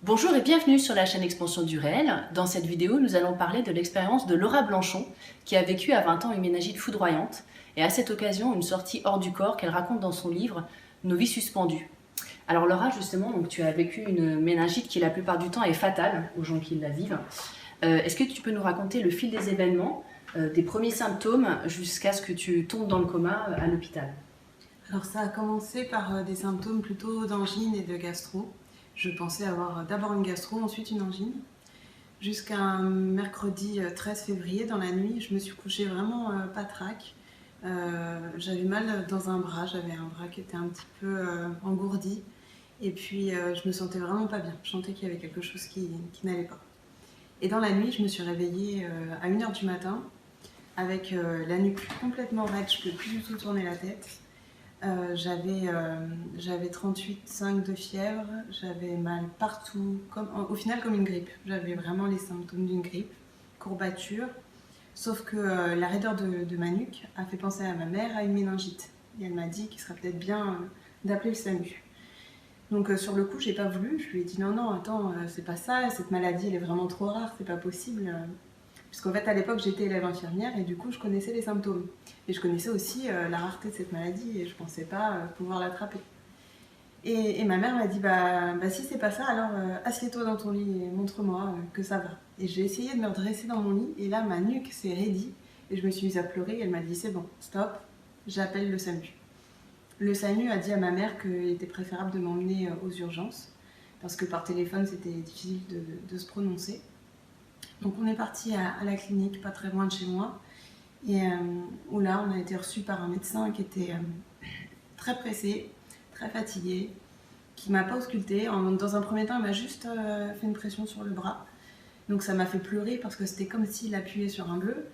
Bonjour et bienvenue sur la chaîne Expansion du réel. Dans cette vidéo, nous allons parler de l'expérience de Laura Blanchon, qui a vécu à 20 ans une méningite foudroyante, et à cette occasion une sortie hors du corps qu'elle raconte dans son livre « Nos vies suspendues ». Alors Laura, justement, donc, tu as vécu une méningite qui la plupart du temps est fatale aux gens qui la vivent. Est-ce que tu peux nous raconter le fil des événements, des premiers symptômes jusqu'à ce que tu tombes dans le coma à l'hôpital? Alors ça a commencé par des symptômes plutôt d'angine et de gastro. Je pensais avoir d'abord une gastro, ensuite une angine. Jusqu'à un mercredi 13 février, dans la nuit, je me suis couchée vraiment patraque. J'avais mal dans un bras, j'avais un bras qui était un petit peu engourdi. Et puis je me sentais vraiment pas bien, je sentais qu'il y avait quelque chose qui n'allait pas. Et dans la nuit, je me suis réveillée à 1h du matin, avec la nuque complètement raide, je ne pouvais plus du tout tourner la tête. J'avais 38,5 de fièvre, j'avais mal partout, au final comme une grippe. J'avais vraiment les symptômes d'une grippe, courbature, sauf que la raideur de ma nuque a fait penser à ma mère à une méningite. Et elle m'a dit qu'il serait peut-être bien d'appeler le SAMU. Donc sur le coup, j'ai pas voulu, je lui ai dit non, attends, c'est pas ça, cette maladie elle est vraiment trop rare, c'est pas possible. Puisqu'en fait, à l'époque, j'étais élève infirmière et du coup, je connaissais les symptômes. Et je connaissais aussi la rareté de cette maladie et je ne pensais pas pouvoir l'attraper. Et ma mère m'a dit, bah si c'est pas ça, alors assieds-toi dans ton lit et montre-moi que ça va. Et j'ai essayé de me redresser dans mon lit et là, ma nuque s'est raidie et je me suis mise à pleurer et elle m'a dit, c'est bon, stop, j'appelle le SAMU. Le SAMU a dit à ma mère qu'il était préférable de m'emmener aux urgences parce que par téléphone, c'était difficile de se prononcer. Donc on est parti à la clinique, pas très loin de chez moi, et où là on a été reçu par un médecin qui était très pressé, très fatigué, qui m'a pas ausculté. Dans un premier temps, il m'a juste fait une pression sur le bras. Donc ça m'a fait pleurer parce que c'était comme s'il appuyait sur un bleu.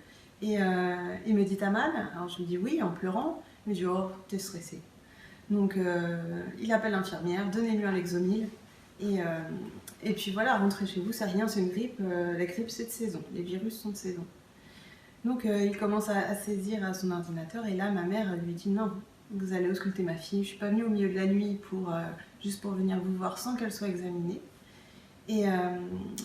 Et il me dit, t'as mal? Alors je lui dis oui en pleurant. Il me dit, oh, t'es stressé. Donc il appelle l'infirmière, donnez-lui un Lexomil. Et puis voilà, rentrez chez vous, c'est rien, c'est une grippe. La grippe, c'est de saison. Les virus sont de saison. Donc il commence à saisir à son ordinateur. Et là, ma mère lui dit non, vous allez ausculter ma fille. Je suis pas venue au milieu de la nuit juste pour venir vous voir sans qu'elle soit examinée. Et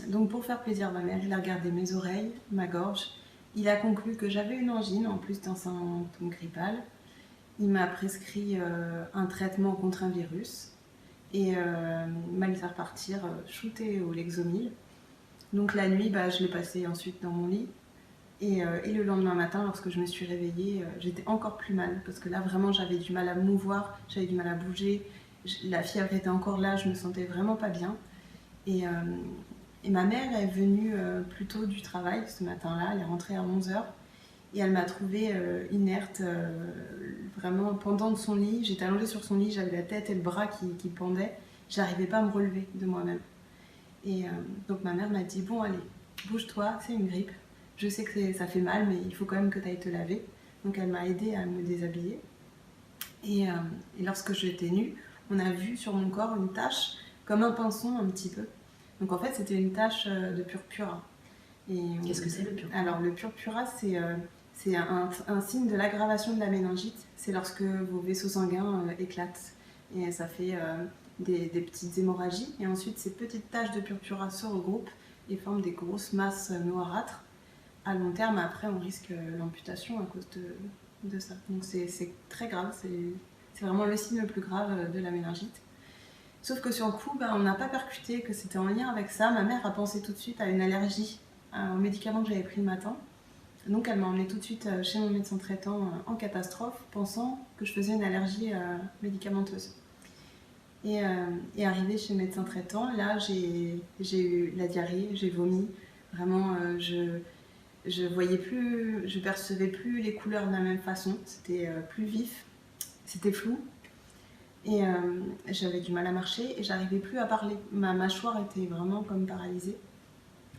donc pour faire plaisir à ma mère, il a regardé mes oreilles, ma gorge. Il a conclu que j'avais une angine en plus d'un symptôme grippal. Il m'a prescrit un traitement contre un virus et m'a mis à repartir shooter au Lexomil. Donc la nuit, je l'ai passé ensuite dans mon lit. Et le lendemain matin, lorsque je me suis réveillée, j'étais encore plus mal parce que là vraiment j'avais du mal à me mouvoir, j'avais du mal à bouger, la fièvre était encore là, je me sentais vraiment pas bien. Et ma mère est venue plus tôt du travail ce matin-là, elle est rentrée à 11h. Et elle m'a trouvée inerte, vraiment pendant de son lit. J'étais allongée sur son lit, j'avais la tête et le bras qui pendaient. J'arrivais pas à me relever de moi-même. Et donc ma mère m'a dit, bon allez, bouge-toi, c'est une grippe. Je sais que ça fait mal, mais il faut quand même que tu ailles te laver. Donc elle m'a aidée à me déshabiller. Et lorsque j'étais nue, on a vu sur mon corps une tache, comme un pinson un petit peu. Donc en fait, c'était une tache de purpura. Qu'est-ce que c'est le purpura? Alors le purpura, c'est un signe de l'aggravation de la méningite. C'est lorsque vos vaisseaux sanguins éclatent. Et ça fait des petites hémorragies. Et ensuite, ces petites taches de purpura se regroupent et forment des grosses masses noirâtres. À long terme, après, on risque l'amputation à cause de ça. Donc c'est très grave. C'est vraiment le signe le plus grave de la méningite. Sauf que sur le coup, on n'a pas percuté que c'était en lien avec ça. Ma mère a pensé tout de suite à une allergie aux médicaments que j'avais pris le matin. Donc elle m'a emmenée tout de suite chez mon médecin traitant en catastrophe, pensant que je faisais une allergie médicamenteuse. Et arrivée chez le médecin traitant, là j'ai eu la diarrhée, j'ai vomi. Vraiment, je voyais plus, je percevais plus les couleurs de la même façon. C'était plus vif, c'était flou. Et j'avais du mal à marcher et j'arrivais plus à parler. Ma mâchoire était vraiment comme paralysée.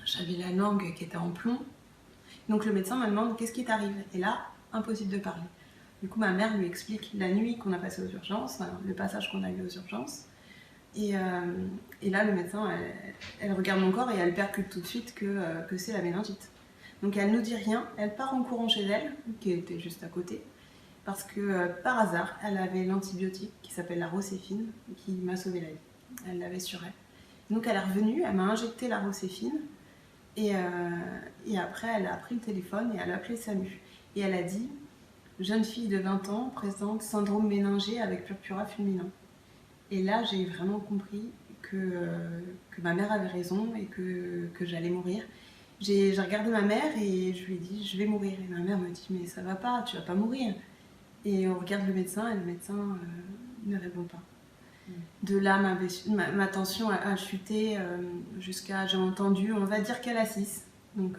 J'avais la langue qui était en plomb. Donc le médecin me demande qu'est-ce qui t'arrive. Et là, impossible de parler. Du coup, ma mère lui explique la nuit qu'on a passée aux urgences, le passage qu'on a eu aux urgences. Et là, le médecin, elle regarde mon corps et elle percute tout de suite que c'est la méningite. Donc elle nous dit rien, elle part en courant chez elle, qui était juste à côté, parce que par hasard, elle avait l'antibiotique qui s'appelle la rocéphine, qui m'a sauvé la vie. Elle l'avait sur elle. Donc elle est revenue, elle m'a injecté la Rocéfine et après elle a pris le téléphone et elle a appelé SAMU. Et elle a dit « Jeune fille de 20 ans présente syndrome méningé avec purpura fulminant ». Et là j'ai vraiment compris que ma mère avait raison et que j'allais mourir. J'ai regardé ma mère et je lui ai dit « Je vais mourir ». Et ma mère me dit « Mais ça va pas, tu vas pas mourir ». Et on regarde le médecin et le médecin ne répond pas. De là, ma tension a chuté jusqu'à, j'ai entendu, on va dire qu'elle a 6. Donc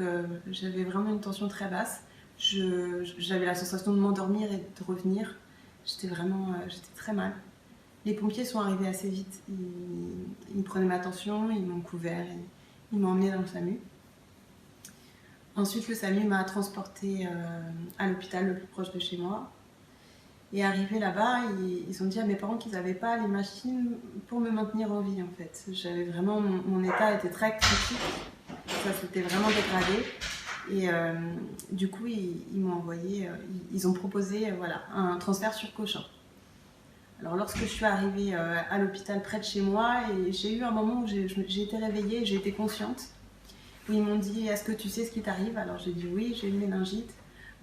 j'avais vraiment une tension très basse. J'avais la sensation de m'endormir et de revenir. J'étais très mal. Les pompiers sont arrivés assez vite. Ils prenaient ma tension, ils m'ont couvert, ils m'ont emmené dans le SAMU. Ensuite, le SAMU m'a transportée à l'hôpital le plus proche de chez moi. Et arrivé là-bas, ils ont dit à mes parents qu'ils n'avaient pas les machines pour me maintenir en vie en fait. J'avais vraiment, mon état était très critique, ça s'était vraiment dégradé. Et du coup, ils m'ont envoyé, ils ont proposé un transfert sur Cochin. Alors lorsque je suis arrivée à l'hôpital près de chez moi, et j'ai eu un moment où j'ai été réveillée, j'ai été consciente, où ils m'ont dit « Est-ce que tu sais ce qui t'arrive ?» Alors j'ai dit « Oui, j'ai une méningite. »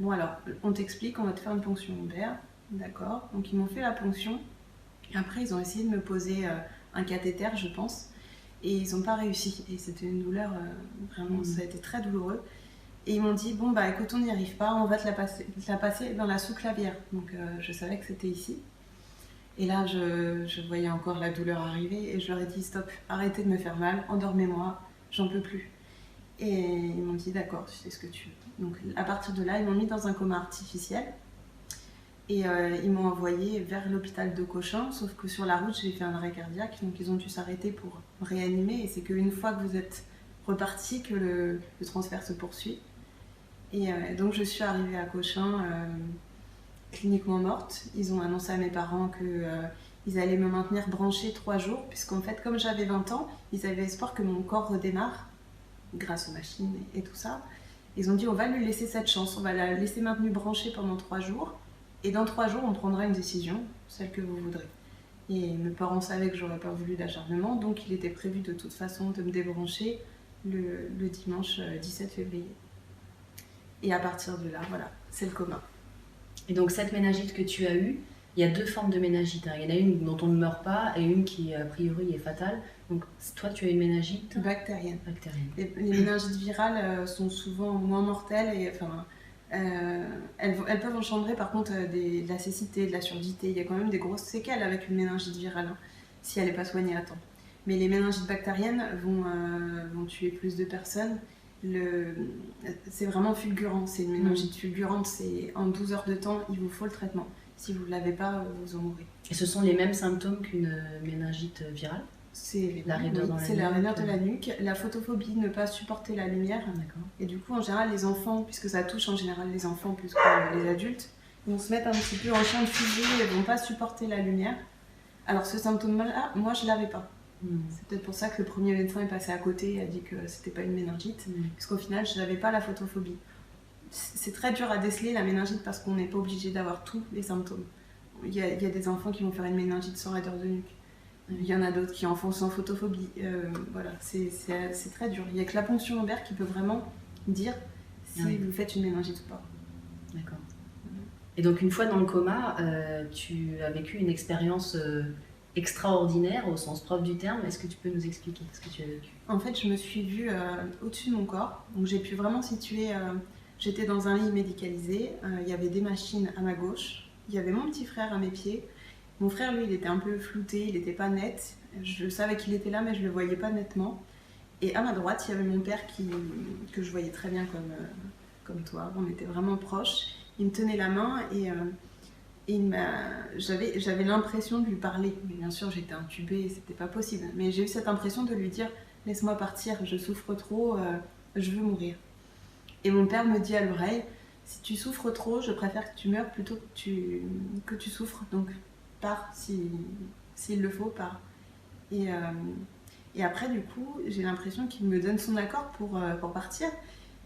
Bon alors, on t'explique, on va te faire une ponction lombaire. D'accord, donc ils m'ont fait la ponction. Et après, ils ont essayé de me poser un cathéter, je pense. Et ils n'ont pas réussi. Et c'était une douleur, vraiment, ça a été très douloureux. Et ils m'ont dit, bon, bah écoute, on n'y arrive pas, on va te la passer dans la sous-clavière. Donc je savais que c'était ici. Et là, je voyais encore la douleur arriver. Et je leur ai dit, stop, arrêtez de me faire mal, endormez-moi, j'en peux plus. Et ils m'ont dit, d'accord, tu sais ce que tu veux. Donc à partir de là, ils m'ont mis dans un coma artificiel. Et ils m'ont envoyé vers l'hôpital de Cochin, sauf que sur la route, j'ai fait un arrêt cardiaque, donc ils ont dû s'arrêter pour réanimer. Et c'est qu'une fois que vous êtes reparti que le transfert se poursuit. Et donc je suis arrivée à Cochin cliniquement morte. Ils ont annoncé à mes parents qu'ils allaient me maintenir branchée 3 jours, puisqu'en fait, comme j'avais 20 ans, ils avaient espoir que mon corps redémarre, grâce aux machines et tout ça. Ils ont dit, on va lui laisser cette chance, on va la laisser maintenue branchée pendant 3 jours. Et dans 3 jours, on prendra une décision, celle que vous voudrez. Et mes parents savaient que j'aurais pas voulu d'acharnement, donc il était prévu de toute façon de me débrancher le dimanche 17 février. Et à partir de là, voilà, c'est le coma. Et donc cette méningite que tu as eue, il y a 2 formes de méningite. Il y en a une dont on ne meurt pas et une qui, a priori, est fatale. Donc toi, tu as une méningite bactérienne. Les méningites virales sont souvent moins mortelles et enfin... elles peuvent engendrer par contre de la cécité, de la surdité. Il y a quand même des grosses séquelles avec une méningite virale si elle n'est pas soignée à temps. Mais les méningites bactériennes vont tuer plus de personnes. C'est vraiment fulgurant, c'est une méningite fulgurante. En 12 heures de temps, il vous faut le traitement. Si vous ne l'avez pas, vous en mourrez. Et ce sont les mêmes symptômes qu'une méningite virale? C'est la raideur de la nuque, la photophobie, ne pas supporter la lumière. Et du coup, en général, les enfants, puisque ça touche en général les enfants plus que les adultes, vont se mettre un petit peu en chien de fusil et vont pas supporter la lumière. Alors ce symptôme-là, moi, je l'avais pas. C'est peut-être pour ça que le premier médecin est passé à côté et a dit que c'était pas une méningite, puisqu'au final, je n'avais pas la photophobie. C'est très dur à déceler la méningite parce qu'on n'est pas obligé d'avoir tous les symptômes. Il y a des enfants qui vont faire une méningite sans raideur de nuque. Il y en a d'autres qui en font sans photophobie. Voilà, c'est très dur. Il n'y a que la ponction lombaire qui peut vraiment dire si vous faites une méningite ou pas. D'accord. Et donc une fois dans le coma, tu as vécu une expérience extraordinaire au sens propre du terme. Est-ce que tu peux nous expliquer ce que tu as vécu? En fait, je me suis vue au-dessus de mon corps. Donc j'ai pu vraiment situer... j'étais dans un lit médicalisé. Il y avait des machines à ma gauche. Il y avait mon petit frère à mes pieds. Mon frère, lui, il était un peu flouté, il n'était pas net. Je savais qu'il était là, mais je ne le voyais pas nettement. Et à ma droite, il y avait mon père que je voyais très bien comme toi. On était vraiment proches. Il me tenait la main et j'avais l'impression de lui parler. Mais bien sûr, j'étais intubée, c'était pas possible. Mais j'ai eu cette impression de lui dire « Laisse-moi partir, je souffre trop, je veux mourir ». Et mon père me dit à l'oreille « Si tu souffres trop, je préfère que tu meurs plutôt que tu souffres. Donc, pars, s'il le faut, pars. » Et après, du coup, j'ai l'impression qu'il me donne son accord pour partir.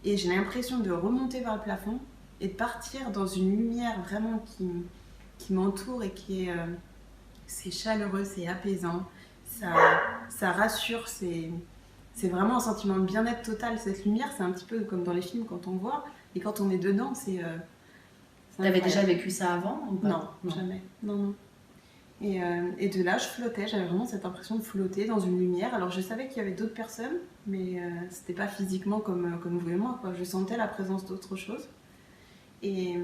Et j'ai l'impression de remonter vers le plafond et de partir dans une lumière vraiment qui m'entoure et c'est chaleureux, c'est apaisant. ça rassure, c'est vraiment un sentiment de bien-être total. Cette lumière, c'est un petit peu comme dans les films quand on voit, et quand on est dedans, c'est T'avais déjà vécu ça avant ou pas? Non, jamais. Non, non. Et de là, je flottais, j'avais vraiment cette impression de flotter dans une lumière. Alors je savais qu'il y avait d'autres personnes, mais c'était pas physiquement comme vous et moi, quoi. Je sentais la présence d'autre chose. Et,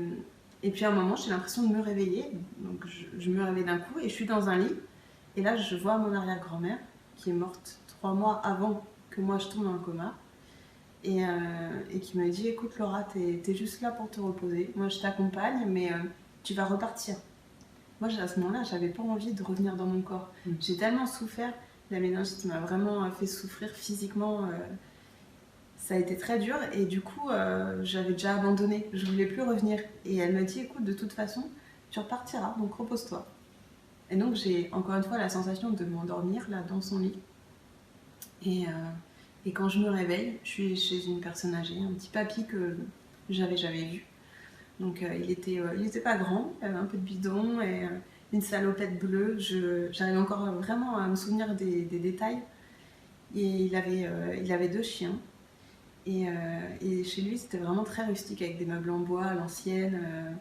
et puis à un moment, j'ai l'impression de me réveiller. Donc je me réveille d'un coup et je suis dans un lit. Et là, je vois mon arrière-grand-mère qui est morte 3 mois avant que moi je tombe dans le coma. Et qui me dit, écoute Laura, t'es juste là pour te reposer. Moi je t'accompagne, mais tu vas repartir. Moi, à ce moment-là, j'avais pas envie de revenir dans mon corps. J'ai tellement souffert. La méningite m'a vraiment fait souffrir physiquement. Ça a été très dur. Et du coup, j'avais déjà abandonné. Je voulais plus revenir. Et elle me dit, écoute, de toute façon, tu repartiras, donc repose-toi. Et donc, j'ai encore une fois la sensation de m'endormir là dans son lit. Et quand je me réveille, je suis chez une personne âgée, un petit papy que j'avais jamais vu. Donc il était pas grand, il avait un peu de bidon et une salopette bleue. J'arrive encore vraiment à me souvenir des détails. Et il avait 2 chiens. Et chez lui, c'était vraiment très rustique avec des meubles en bois à l'ancienne.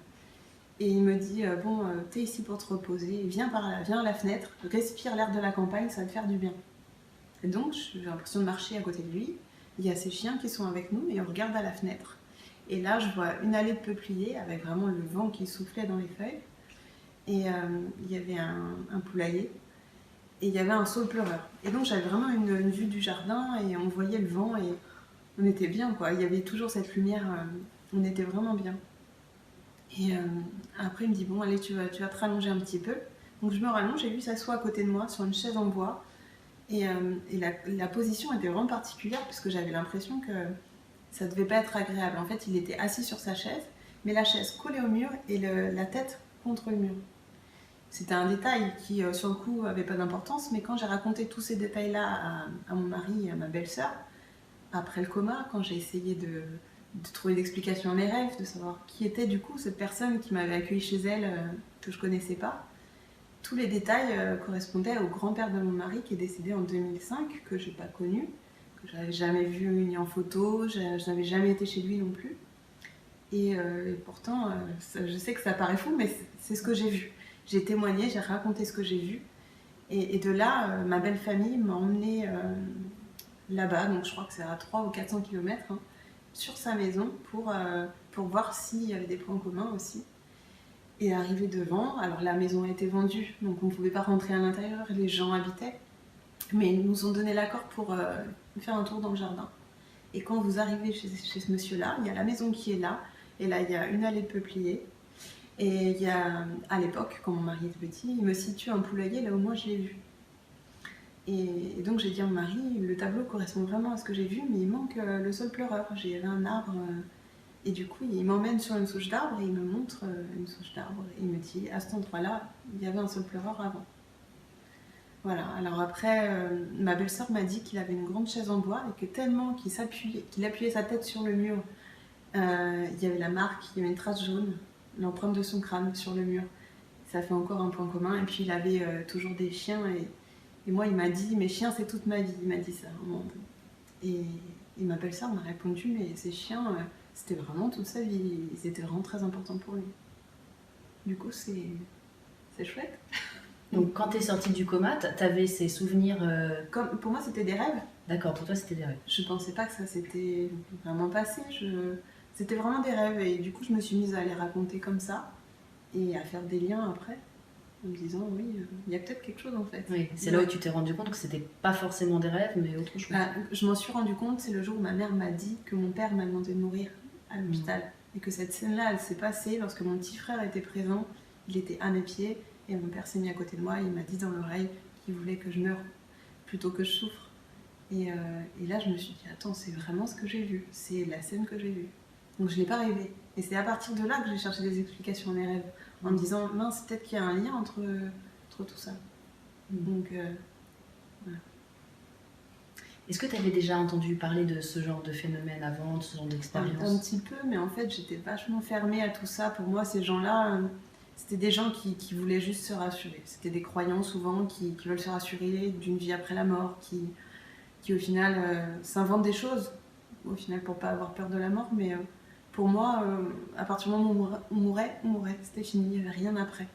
Et il me dit bon, t'es ici pour te reposer, viens par là, viens à la fenêtre, respire l'air de la campagne, ça va te faire du bien. Et donc j'ai l'impression de marcher à côté de lui. Il y a ces chiens qui sont avec nous et on regarde à la fenêtre. Et là, je vois une allée de peupliers avec vraiment le vent qui soufflait dans les feuilles. Et il y avait un poulailler. Et il y avait un saule pleureur. Et donc, j'avais vraiment une vue du jardin et on voyait le vent et on était bien, quoi. Il y avait toujours cette lumière. On était vraiment bien. Et après, il me dit, bon, allez, tu vas te rallonger un petit peu. Donc, je me rallonge et lui s'assoit à côté de moi sur une chaise en bois. Et la position était vraiment particulière parce que j'avais l'impression que ça devait pas être agréable. En fait, il était assis sur sa chaise, mais la chaise collée au mur et la tête contre le mur. C'était un détail qui, sur le coup, avait pas d'importance, mais quand j'ai raconté tous ces détails-là à mon mari et à ma belle-sœur, après le coma, quand j'ai essayé de trouver l'explication à mes rêves, de savoir qui était du coup cette personne qui m'avait accueillie chez elle, que je connaissais pas, tous les détails correspondaient au grand-père de mon mari qui est décédé en 2005, que j'ai pas connu, je n'avais jamais vu ni en photo, je n'avais jamais été chez lui non plus. Et pourtant, je sais que ça paraît fou, mais c'est ce que j'ai vu. J'ai témoigné, j'ai raconté ce que j'ai vu. Et de là, ma belle famille m'a emmenée là-bas, donc je crois que c'est à 300 ou 400 km, hein, sur sa maison pour voir s'il y avait des points communs aussi. Et arrivé devant, alors la maison a été vendue, donc on ne pouvait pas rentrer à l'intérieur, les gens habitaient. Mais ils nous ont donné l'accord pour faire un tour dans le jardin. Et quand vous arrivez chez ce monsieur-là, il y a la maison qui est là, et là il y a une allée de peupliers. Et il y a, à l'époque, quand mon mari était petit, il me situe un poulailler là où moi je l'ai vu. Et donc j'ai dit à mon mari, le tableau correspond vraiment à ce que j'ai vu, mais il manque le saule pleureur. J'ai un arbre, et du coup il m'emmène sur une souche d'arbre et il me montre une souche d'arbre. Et il me dit, à cet endroit-là, il y avait un saule pleureur avant. Voilà, alors après, ma belle-sœur m'a dit qu'il avait une grande chaise en bois et que tellement qu'il appuyait sa tête sur le mur, il y avait la marque, il y avait une trace jaune, l'empreinte de son crâne sur le mur. Ça fait encore un point commun. Et puis il avait toujours des chiens et moi il m'a dit, mes chiens c'est toute ma vie, il m'a dit ça. Et ma belle-sœur m'a répondu, mais ces chiens, c'était vraiment toute sa vie, ils étaient vraiment très importants pour lui. Du coup c'est chouette. Donc quand tu es sortie du coma, tu avais ces souvenirs... Pour moi, c'était des rêves. D'accord, pour toi, c'était des rêves. Je pensais pas que ça s'était vraiment passé. C'était vraiment des rêves. Et du coup, je me suis mise à les raconter comme ça et à faire des liens après, en me disant, oui, il y a peut-être quelque chose en fait. Oui, c'est là où tu t'es rendu compte que c'était pas forcément des rêves, mais autre chose. Je m'en suis rendu compte, c'est le jour où ma mère m'a dit que mon père m'a demandé de mourir à l'hôpital. Et que cette scène-là, elle s'est passée lorsque mon petit frère était présent. Il était à mes pieds. Et mon père s'est mis à côté de moi et il m'a dit dans l'oreille qu'il voulait que je meure plutôt que je souffre. Et là, je me suis dit, attends, c'est vraiment ce que j'ai vu. C'est la scène que j'ai vue. Donc je ne l'ai pas rêvé. Et c'est à partir de là que j'ai cherché des explications à mes rêves. En me disant, mince, peut-être qu'il y a un lien entre tout ça. Donc, voilà. Est-ce que tu avais déjà entendu parler de ce genre de phénomène avant, de ce genre d'expérience? Un petit peu, mais en fait, j'étais vachement fermée à tout ça. Pour moi, ces gens-là... C'était des gens qui voulaient juste se rassurer. C'était des croyants souvent qui veulent se rassurer d'une vie après la mort, qui au final s'inventent des choses, au final pour pas avoir peur de la mort. Mais pour moi, à partir du moment où on mourait, c'était fini, il n'y avait rien après.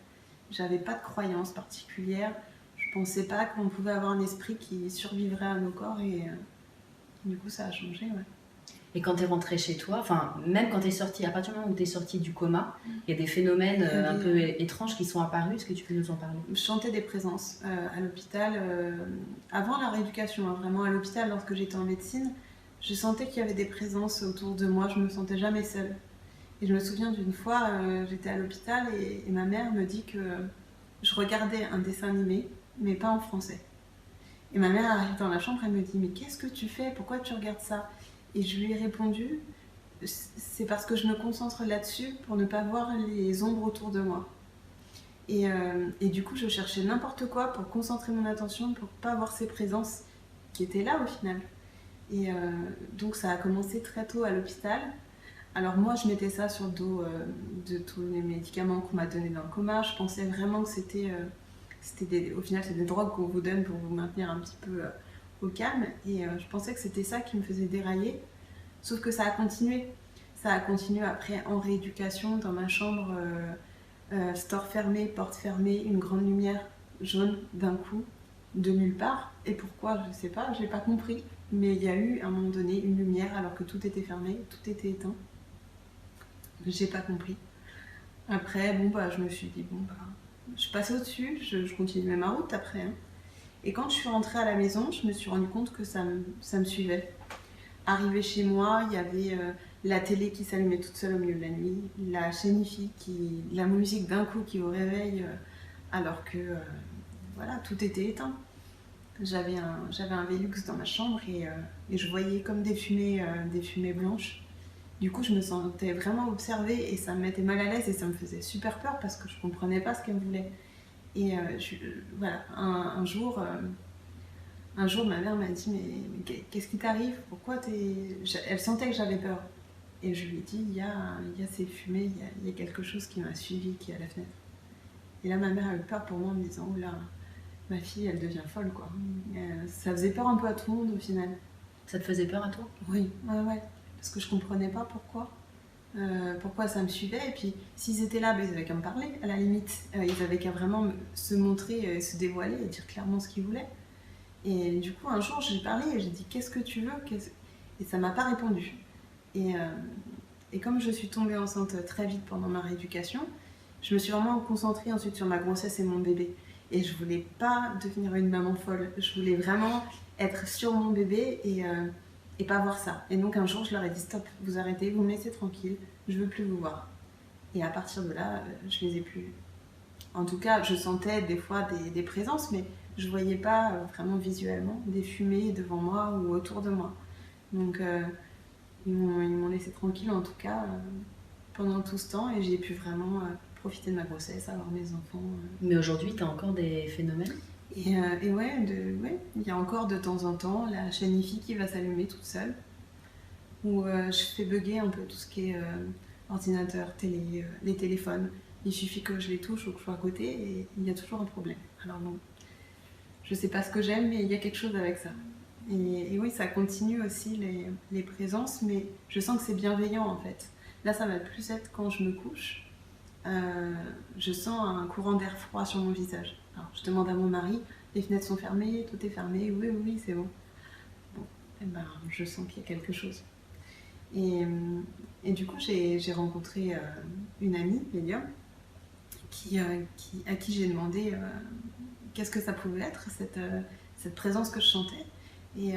J'avais pas de croyance particulière, je pensais pas qu'on pouvait avoir un esprit qui survivrait à nos corps et du coup ça a changé, ouais. Et quand tu es rentrée chez toi, enfin, même quand tu es sortie, à partir du moment où tu es sortie du coma, il y a des phénomènes un peu étranges qui sont apparus. Est-ce que tu peux nous en parler? Je sentais des présences à l'hôpital, avant la rééducation, hein, vraiment à l'hôpital, lorsque j'étais en médecine, je sentais qu'il y avait des présences autour de moi, je me sentais jamais seule. Et je me souviens d'une fois, j'étais à l'hôpital et ma mère me dit que je regardais un dessin animé, mais pas en français. Et ma mère arrive dans la chambre, elle me dit « Mais qu'est-ce que tu fais? Pourquoi tu regardes ça ?» Et je lui ai répondu « C'est parce que je me concentre là-dessus pour ne pas voir les ombres autour de moi. » Et du coup, je cherchais n'importe quoi pour concentrer mon attention, pour pas voir ces présences qui étaient là au final. Et donc ça a commencé très tôt à l'hôpital. Alors moi, je mettais ça sur le dos de tous les médicaments qu'on m'a donnés dans le coma. Je pensais vraiment que au final, c'est des drogues qu'on vous donne pour vous maintenir un petit peu au calme. Et je pensais que c'était ça qui me faisait dérailler. Sauf que ça a continué. Ça a continué après en rééducation, dans ma chambre, store fermé, porte fermée, une grande lumière jaune d'un coup, de nulle part. Et pourquoi, je ne sais pas, je n'ai pas compris. Mais il y a eu à un moment donné une lumière alors que tout était fermé, tout était éteint. J'ai pas compris. Après, je me suis dit, je suis passée au-dessus, je continuais ma route après. Hein. Et quand je suis rentrée à la maison, je me suis rendu compte que ça me suivait. Arrivée chez moi, il y avait la télé qui s'allumait toute seule au milieu de la nuit, la chaîne IFI, la musique d'un coup qui vous réveille, alors que voilà, tout était éteint. J'avais un Velux dans ma chambre et je voyais comme des fumées blanches. Du coup, je me sentais vraiment observée et ça me mettait mal à l'aise et ça me faisait super peur parce que je comprenais pas ce qu'elle voulait. Et voilà, un jour, ma mère m'a dit mais qu'est-ce qui t'arrive? Pourquoi t'es... Elle sentait que j'avais peur. Et je lui ai dit, il y a ces fumées, il y a quelque chose qui m'a suivie, qui est à la fenêtre. Et là, ma mère a eu peur pour moi en me disant, oh là, ma fille, elle devient folle, quoi. Ça faisait peur un peu à tout le monde, au final. Ça te faisait peur à toi? Oui, ouais. Parce que je comprenais pas pourquoi ça me suivait. Et puis, s'ils étaient là, ils avaient qu'à me parler, à la limite. Ils avaient qu'à vraiment se montrer, se dévoiler et dire clairement ce qu'ils voulaient. Et du coup, un jour, j'ai parlé et j'ai dit, qu'est-ce que tu veux? Et ça m'a pas répondu. Et comme je suis tombée enceinte très vite pendant ma rééducation, je me suis vraiment concentrée ensuite sur ma grossesse et mon bébé. Et je voulais pas devenir une maman folle. Je voulais vraiment être sur mon bébé et pas voir ça. Et donc un jour, je leur ai dit stop, vous arrêtez, vous me laissez tranquille, je veux plus vous voir. Et à partir de là, je les ai plus. En tout cas, je sentais des fois des présences, mais je voyais pas vraiment visuellement des fumées devant moi ou autour de moi. Donc ils m'ont laissé tranquille en tout cas pendant tout ce temps et j'ai pu vraiment profiter de ma grossesse, avoir mes enfants. Mais aujourd'hui, tu as encore des phénomènes? Et ouais, il y a encore de temps en temps la chaîne IFI qui va s'allumer toute seule, où je fais bugger un peu tout ce qui est ordinateur, télé, les téléphones. Il suffit que je les touche ou que je sois à côté et il y a toujours un problème. Alors bon, je sais pas ce que j'aime, mais il y a quelque chose avec ça. Et oui, ça continue aussi les présences, mais je sens que c'est bienveillant en fait. Là, ça va plus être quand je me couche. Je sens un courant d'air froid sur mon visage. Alors, je demande à mon mari, les fenêtres sont fermées, tout est fermé, oui, c'est bon. Bon, et ben, je sens qu'il y a quelque chose. Et du coup, j'ai rencontré une amie, Lélia, à qui j'ai demandé qu'est-ce que ça pouvait être, cette présence que je sentais. Et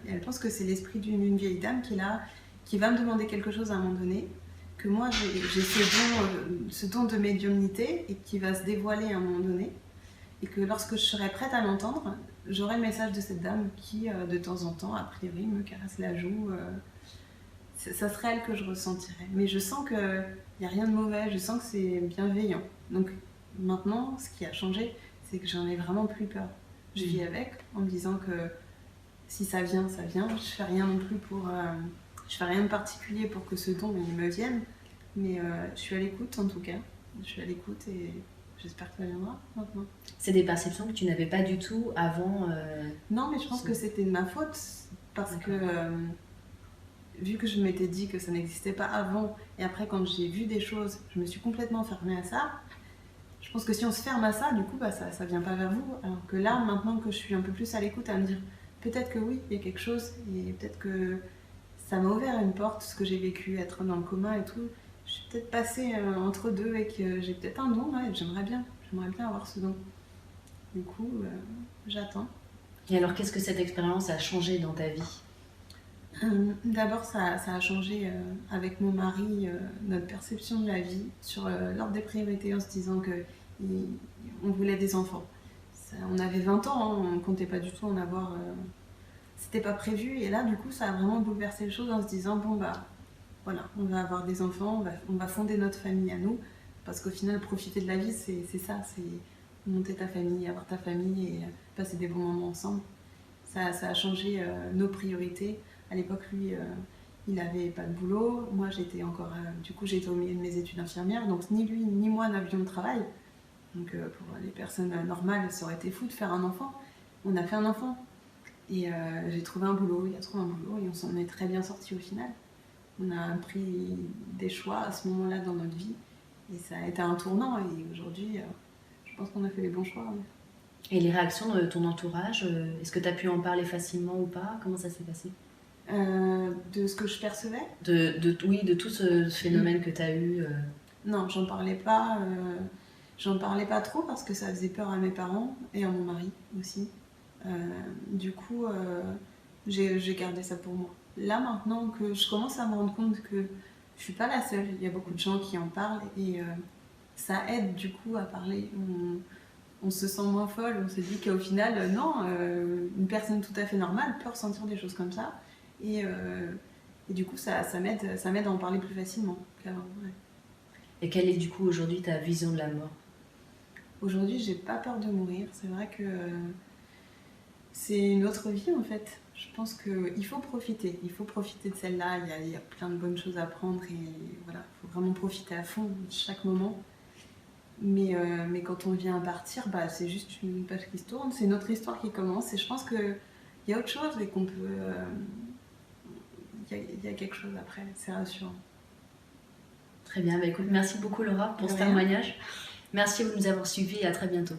elle pense que c'est l'esprit d'une vieille dame qui est là, qui va me demander quelque chose à un moment donné, que moi j'ai ce don de médiumnité et qui va se dévoiler à un moment donné, et que lorsque je serai prête à l'entendre, j'aurai le message de cette dame qui, de temps en temps, a priori, me caresse la joue. Ça serait elle que je ressentirais. Mais je sens qu'il n'y a rien de mauvais, je sens que c'est bienveillant. Donc maintenant, ce qui a changé, c'est que j'en ai vraiment plus peur. Je vis avec, en me disant que si ça vient, ça vient. Je fais rien non plus je fais rien de particulier pour que ce don il me vienne, mais je suis à l'écoute en tout cas. je suis à l'écoute et j'espère que ça viendra maintenant. C'est des perceptions que tu n'avais pas du tout avant. Non, mais je pense que c'était de ma faute parce que vu que je m'étais dit que ça n'existait pas avant et après quand j'ai vu des choses, je me suis complètement fermée à ça. Je pense que si on se ferme à ça, du coup, bah, ça vient pas vers vous. Alors que là, maintenant que je suis un peu plus à l'écoute, à me dire peut-être que oui, il y a quelque chose et peut-être que ça m'a ouvert une porte, ce que j'ai vécu, être dans le coma et tout. Je suis peut-être passée entre deux et que j'ai peut-être un don, ouais, j'aimerais bien avoir ce don. Du coup, j'attends. Et alors, qu'est-ce que cette expérience a changé dans ta vie? D'abord, ça a changé avec mon mari notre perception de la vie sur l'ordre des priorités en se disant qu'on voulait des enfants. On avait 20 ans, hein, on ne comptait pas du tout en avoir. C'était pas prévu. Et là, du coup, ça a vraiment bouleversé les choses en se disant bon, bah voilà, on va avoir des enfants, on va fonder notre famille à nous. Parce qu'au final, profiter de la vie, c'est ça, c'est monter ta famille, avoir ta famille et passer des bons moments ensemble. Ça a changé nos priorités. À l'époque, lui, il n'avait pas de boulot. Moi, j'étais encore. Du coup, j'étais au milieu de mes études infirmières. Donc, ni lui ni moi n'avions de travail. Donc, pour les personnes normales, ça aurait été fou de faire un enfant. On a fait un enfant. Et j'ai trouvé un boulot. Il a trouvé un boulot et on s'en est très bien sortis au final. On a pris des choix à ce moment-là dans notre vie. Et ça a été un tournant. Et aujourd'hui, je pense qu'on a fait les bons choix. Ouais. Et les réactions de ton entourage, est-ce que tu as pu en parler facilement ou pas? Comment ça s'est passé? De ce que je percevais. Oui, de tout ce phénomène que tu as eu. Non, j'en parlais pas. J'en parlais pas trop parce que ça faisait peur à mes parents et à mon mari aussi. Du coup, j'ai gardé ça pour moi. Là, maintenant que je commence à me rendre compte que je suis pas la seule, il y a beaucoup de gens qui en parlent et ça aide du coup à parler. On se sent moins folle, on se dit qu'au final, non, une personne tout à fait normale peut ressentir des choses comme ça. Et, du coup, ça m'aide à en parler plus facilement qu'avant. Ouais. Et quelle est du coup aujourd'hui ta vision de la mort? Aujourd'hui, j'ai pas peur de mourir. C'est vrai que c'est une autre vie en fait. Je pense qu'il faut profiter. Il faut profiter de celle-là. Il y a plein de bonnes choses à prendre et voilà, il faut vraiment profiter à fond de chaque moment. Mais quand on vient à partir, bah, c'est juste une page qui se tourne. C'est notre histoire qui commence et je pense qu'il y a autre chose et qu'on peut. Il y a quelque chose après. C'est rassurant. Très bien, bah écoute, merci beaucoup Laura pour ce témoignage. Merci de nous avoir suivis et à très bientôt.